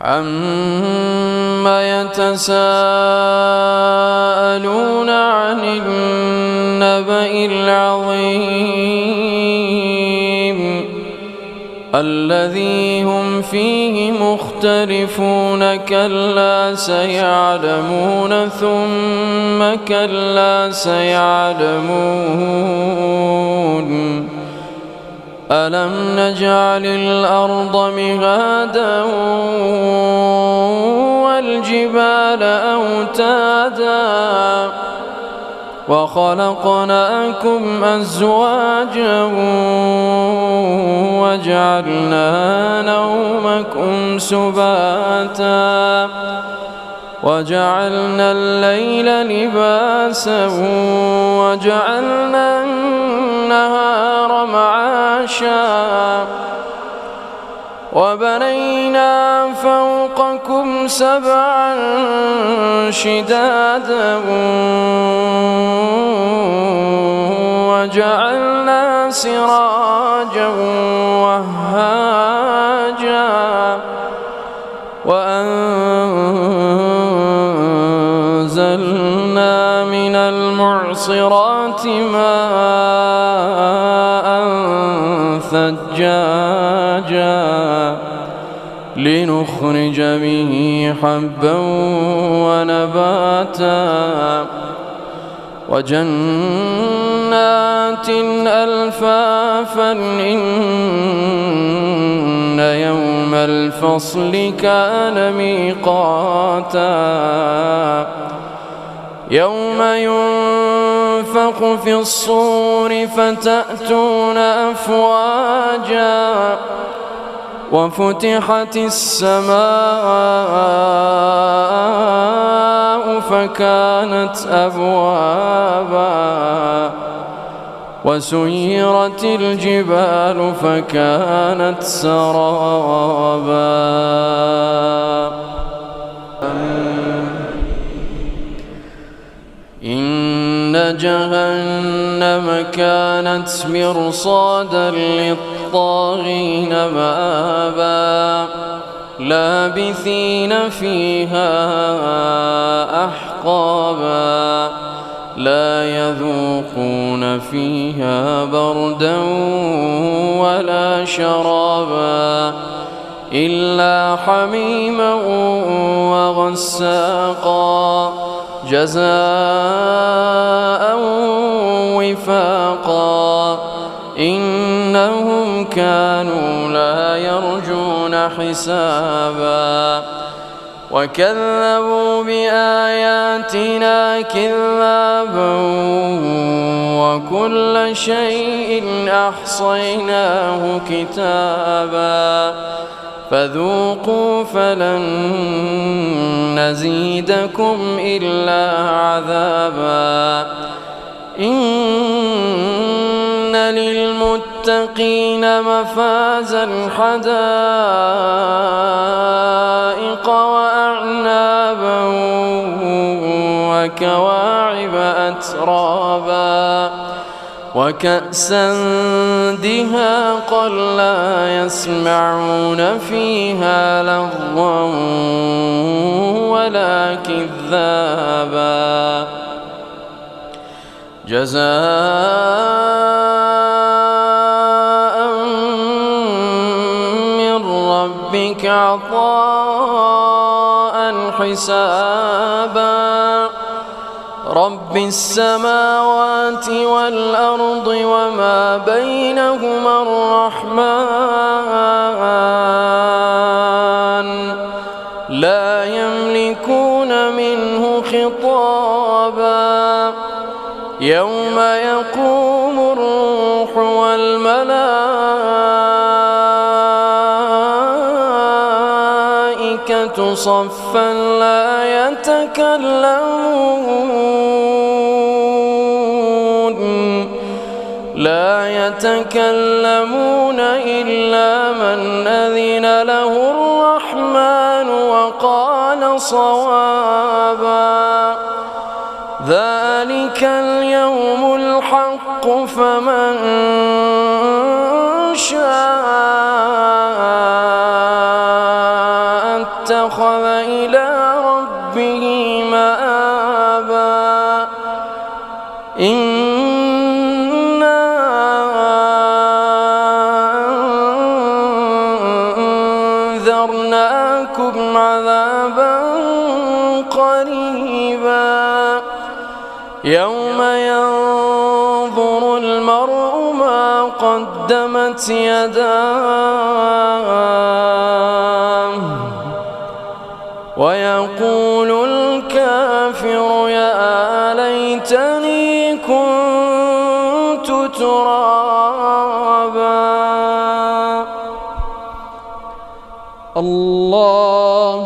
عَمَّ يَتَسَاءَلُونَ عَنِ النَّبَإِ الْعَظِيمِ الَّذِي هُمْ فِيهِ مُخْتَلِفُونَ كَلَّا سَيَعْلَمُونَ ثُمَّ كَلَّا سَيَعْلَمُونَ أَلَمْ نَجْعَلِ الْأَرْضَ مِهَادًا وَالْجِبَالَ أَوْتَادًا وَخَلَقْنَاكُمْ أَزْوَاجًا وَجَعَلْنَا نَوْمَكُمْ سُبَاتًا وَجَعَلْنَا اللَّيْلَ لِبَاسًا وَجَعَلْنَا النَّهَارَ مَعَاشًا وَبَنَيْنَا فَوْقَكُمْ سَبْعًا شِدَادًا وَجَعَلْنَا سِرَاجًا وَهَّاجًا وَأَنزَلْنَا مِنَ الْمُعْصِرَاتِ مَاءً ثَجَّاجًا لِنُخْرِجَ بِهِ حَبًّا وَنَبَاتًا وَجَنَّاتٍ أَلْفَافًا إِنَّ يَوْمَ الْفَصْلِ كَانَ مِيقَاتًا يَوْمَ يُنفَخُ فِي الصُّورِ فَتَأْتُونَ أَفْوَاجًا وَفُتِحَتِ السَّمَاءُ فَكَانَتْ أَبْوَابًا وَسُيِّرَتِ الْجِبَالُ فَكَانَتْ سَرَابًا إِنَّ جَهَنَّمَ كَانَتْ مِرْصَادًا لِلطَّاغِينَ مَآبًا لَابِثِينَ فِيهَا أَحْقَابًا لَا يَذُوقُونَ فِيهَا بَرْدًا وَلَا شَرَابًا إِلَّا حَمِيمًا وَغَسَّاقًا جَزَاءً وِفَاقًا إِنَّهُمْ كَانُوا لَا يَرْجُونَ حِسَابًا وَكَذَّبُوا بِآيَاتِنَا كِذَّابًا وَكُلَّ شَيْءٍ أَحْصَيْنَاهُ كِتَابًا فَذُوقُوا فَلَن نَّزِيدَكُمْ إِلَّا عَذَابًا إِنَّ لِلْمُتَّقِينَ مَفَازًا حَدَائِقَ وَأَعْنَابًا وَكَوَاعِبَ أَتْرَابًا وَكَأْسًا دِهَاقًا لَا يَسْمَعُونَ فِيهَا لَغْوًا وَلَا كِذَّابًا جَزَاءً مِّن رَّبِّكَ عَطَاءً حِسَابًا رَبِّ السَّمَاوَاتِ وَالْأَرْضِ وَمَا بَيْنَهُمَا الرَّحْمَنُ لَا يَمْلِكُونَ مِنْهُ خِطَابًا يَوْمَ يَقُومُ الرُّوحُ وَالْمَلَائِكَةُ صَفًّا لا يتكلمون إلا من أذن له الرحمن وقال صوابا ذلك اليوم الحق فمن شاء واتخذ إلى ربه مآبا إنا أنذرناكم عذابا قريبا يوم ينظر المرء ما قدمت يداه ويقول الكافر يا